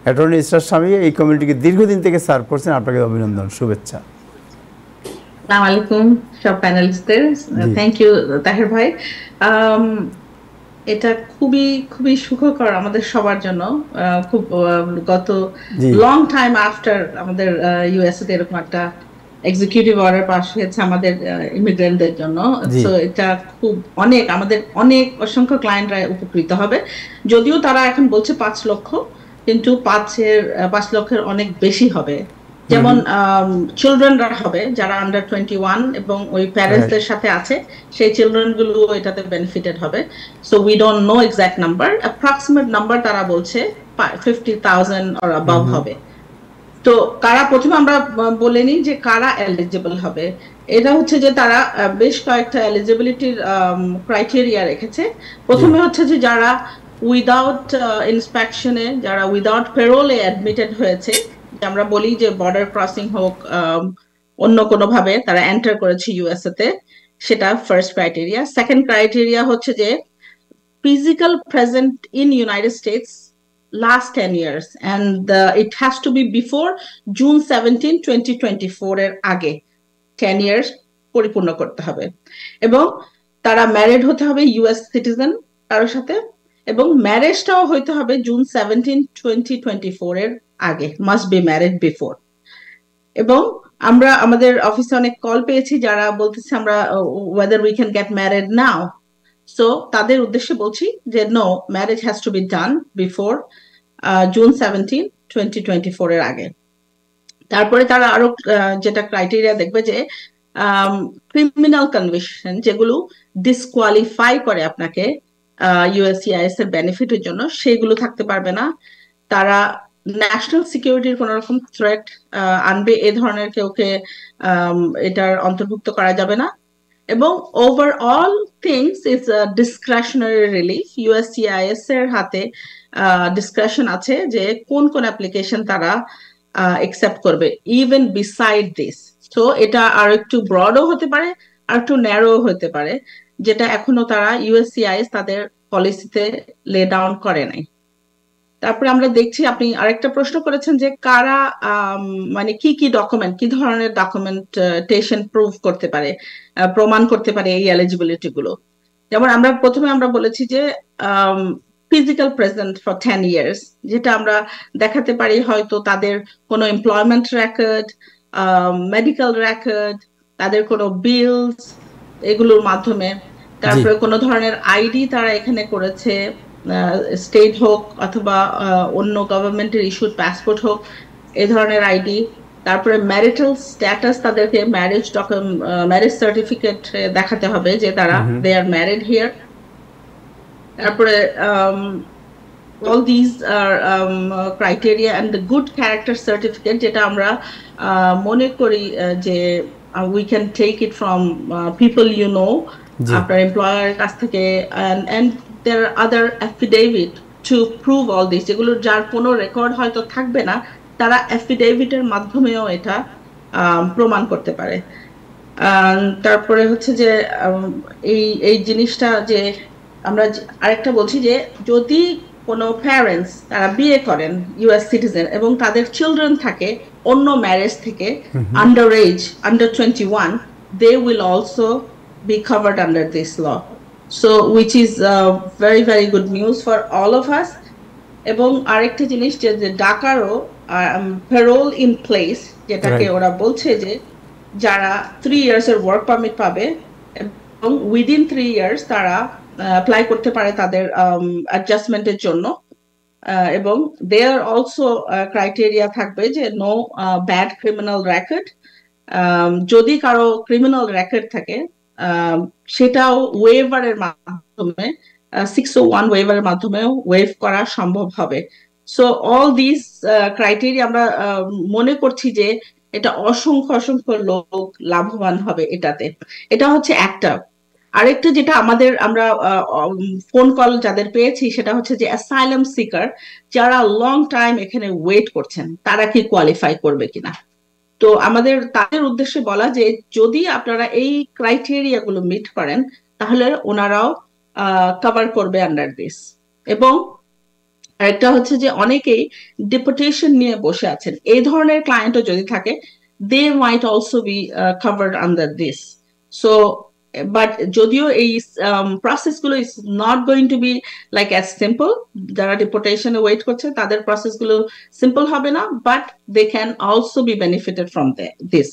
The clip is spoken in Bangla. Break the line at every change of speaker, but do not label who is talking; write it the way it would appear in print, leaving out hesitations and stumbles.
অ্যাটর্নি ইসরাত স্বামী এই কমিউনিটিকে দীর্ঘদিন থেকে সার্ভ করছেন, আপনাকে অভিনন্দন, শুভেচ্ছা।
আসসালামু আলাইকুম সব প্যানেলিস্টদের,
জি
থ্যাংক ইউ তাহের ভাই। আম, এটা খুবই খুবই সুখকর আমাদের সবার জন্য। খুব গত
জি
লং টাইম আফটার আমাদের ইউএসএ তে এরকম একটা এক্সিকিউটিভ অর্ডার পাস হয়েছে আমাদের ইমিগ্রেন্টদের জন্য।
জি
তো এটা খুব অনেক আমাদের অনেক অসংখ্য ক্লায়েন্টরা উপকৃত হবে। যদিও তারা এখন বলছে 5 লক্ষ, কিন্তু 5 লক্ষের অনেক বেশি হবে।
হুম
যেমন
হুম
চিলড্রেনরা হবে যারা আন্ডার 21 এবং ওই
রাইট
প্যারেন্টসদের সাথে আছে, সেই চিলড্রেন গুলো এটাতে বেনিফিটেড হবে। So we don't know exact number, approximate number তারা বলছে 50,000 অর
হুম
অ্যাবাভ
হুম
হবে। তো কারা, প্রথমে আমরা বলে নিই যে কারা এলিজিবল হবে। এটা হচ্ছে যে তারা বেশ কয়েকটা এলিজিবিলিটির ক্রাইটেরিয়া রেখেছে।
জি
প্রথমে হচ্ছে যে যারা উইদাউট ইন্সপেকশনে, যারা উইদাউট পেরোলে অ্যাডমিটেড হয়েছে, যে আমরা বলি যে বর্ডার ক্রসিং হোক, অন্য কোনো ভাবে তারা এন্টার করেছে ইউএসএ তে, সেটা ফার্স্ট ক্রাইটেরিয়া। সেকেন্ড ক্রাইটেরিয়া হচ্ছে যে physical present in United States last 10 years, and it has to be before June 17, 2024 এর আগে 10 years পরিপূর্ণ করতে হবে। এবং তারা ম্যারিড হতে হবে ইউএস সিটিজেন কারোর সাথে, এবং ম্যারেজটাও হইতে হবে June 17, 2024 এর আগে, মাস্ট বি ম্যারিড বিফোর। এবং আমরা আমাদের অফিসে অনেক কল পেয়েছি যারা বলতেছে আমরা whether we can get married now. So তাদের উদ্দেশ্যে বলছি যে no, marriage has to be done before June 17, 2024 এর আগে। তারপরে তারা আরো যেটা ক্রাইটেরিয়া দেখবে যে ক্রিমিনাল কনভিকশন যেগুলো ডিসকোয়ালিফাই করে আপনাকে ইউএসসিআইএস এর বেনিফিটের জন্য, সেগুলো থাকতে পারবে না। তারা ন্যাশনাল সিকিউরিটির কোন রকম থ্রেট আনবে এ ধরনের কেউকে এটার অন্তর্ভুক্ত করা যাবে না। এবং overall things is discretionary relief. USCIS এর হাতে ডিসক্রিশন আছে যে কোন কোন অ্যাপ্লিকেশন তারা একসেপ্ট করবে ইভেন বিসাইড দিস। তো এটা আর একটু ব্রডও হতে পারে, আর একটু ন্যারো হতে পারে, যেটা এখনো তারা ইউএসসিআইএস তাদের পলিসিতে লে ডাউন করে নাই। তারপরে আমরা দেখছি, আপনি আরেকটা প্রশ্ন করেছেন যে কারা মানে কি কি ডকুমেন্ট, কি ধরনের ডকুমেন্টেশন প্রুভ করতে পারে, প্রমাণ করতে পারে এই এলিজিবিলিটি গুলো। যেমন আমরা প্রথমে আমরা বলেছি যে ফিজিক্যাল প্রেজেন্ট ফর 10 ইয়ার্স, যেটা আমরা দেখাতে পারি হয়তো তাদের কোনো এমপ্লয়মেন্ট রেকর্ড, মেডিকেল রেকর্ড, তাদের কোনো বিলস, এগুলোর মাধ্যমে।
জি
তারপরে কোনো ধরনের আইডি তারা এখানে করেছে, স্টেট হোক অথবা অন্য গভর্নমেন্টের ইস্যুড পাসপোর্ট হোক, এই ধরনের আইডি। তারপরে ম্যারিটাল স্ট্যাটাস, তাদেরকে ম্যারেজ সার্টিফিকেট দেখাতে হবে যে তারা
হুম হুম
দে আর ম্যারিড হিয়ার। তারপরে all these are criteria, and the good character certificate, যেটা আমরা মনে করি যে we can take it from people you know,
জি
আপনার এমপ্লয়ার কাছ থেকে, and there are other affidavit to prove all this, যেগুলো যার কোনো রেকর্ড হয়তো থাকবে না, তারা অ্যাফিডেভিটের মাধ্যমেও এটা প্রমাণ করতে পারে। তারপরে হচ্ছে যে এই এই জিনিসটা যে আমরা আরেকটা বলছি যে যদি কোনো প্যারেন্টস তারা বিয়ে করেন ইউএস সিটিজেন এবং তাদের চিলড্রেন থাকে অন্য ম্যারেজ থেকে,
hmm hmm
under age under 21, they will also be covered under this law. So which is very very good news for all of us. এবং আরেকটা জিনিস যে ডাকারও প্যারোল ইন প্লেস, যেটাকে
রাইট
ওরা বলছে যে যারা 3 ইয়ার্স এর ওয়ার্ক পারমিট পাবে এবং উইদিন 3 ইয়ার্স তারা অ্যাপ্লাই করতে পারে তাদের অ্যাডজাস্টমেন্টের জন্য। এবং দেয়ার অলসো ক্রাইটেরিয়া থাকবে যে নো ব্যাড ক্রিমিনাল রেকর্ড। যদি কারো ক্রিমিনাল রেকর্ড থাকে সেটাও ওয়েভারের মাধ্যমে, 601 ওয়েভারের মাধ্যমেও ওয়েভ করা সম্ভব হবে। সো অল দিস ক্রাইটেরিয়া আমরা মনে করছি যে এটা অসংখ্য অসংখ্য লোক লাভবান হবে এটাতে। এটা হচ্ছে একটা। আরেকটা যেটা আমাদের আমরা ফোন কল যাদের পেয়েছি সেটা হচ্ছে যে অ্যাসাইলাম সিকার, যারা লং টাইম এখানে ওয়েট করছেন, তারা কি কোয়ালিফাই করবে কিনা। তো আমাদের তাদের উদ্দেশ্যে বলা যে যদি আপনারা এই ক্রাইটেরিয়া গুলো মিট করেন তাহলে ওনারাও কভার করবে আন্ডার দিস। এবং আরেকটা হচ্ছে যে অনেকেই ডিপুটেশন নিয়ে বসে আছেন, এই ধরনের ক্লায়েন্টও যদি থাকে, they might also be covered under this. So but যদিও এই প্রসেসগুলো is not going to be like as simple, যারা ডিপোর্টেশনে ওয়েট করছে তাদের প্রসেসগুলো সিম্পল হবে না, but they can also be benefited from this.